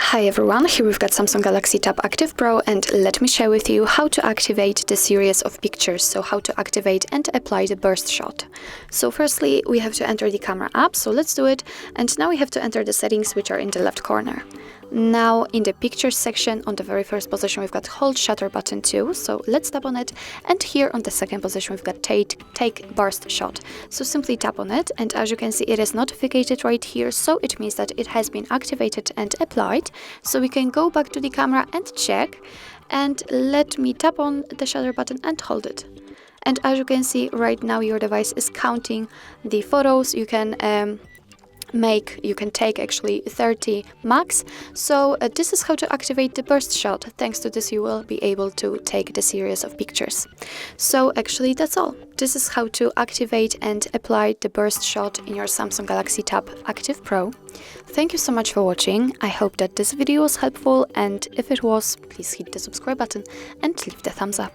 Hi everyone, here we've got Samsung Galaxy Tab Active Pro, and let me share with you how to activate the series of pictures, so how to activate and apply the burst shot. So firstly, we have to enter the camera app, so let's do it, and now we have to enter the settings which are in the left corner. Now in the pictures section, on the very first position we've got hold shutter button 2, so let's tap on it, and here on the second position we've got take burst shot. So simply tap on it, and as you can see it is notified right here, so it means that it has been activated and applied. So we can go back to the camera and check, and let me tap on the shutter button and hold it. And as you can see right now your device is counting the photos. You can take actually 30 max. So this is how to activate the burst shot. Thanks to this you will be able to take the series of pictures. So actually that's all. This is how to activate and apply the burst shot in your Samsung Galaxy Tab Active Pro. Thank you so much for watching. I hope that this video was helpful, and if it was, please hit the subscribe button and leave the thumbs up.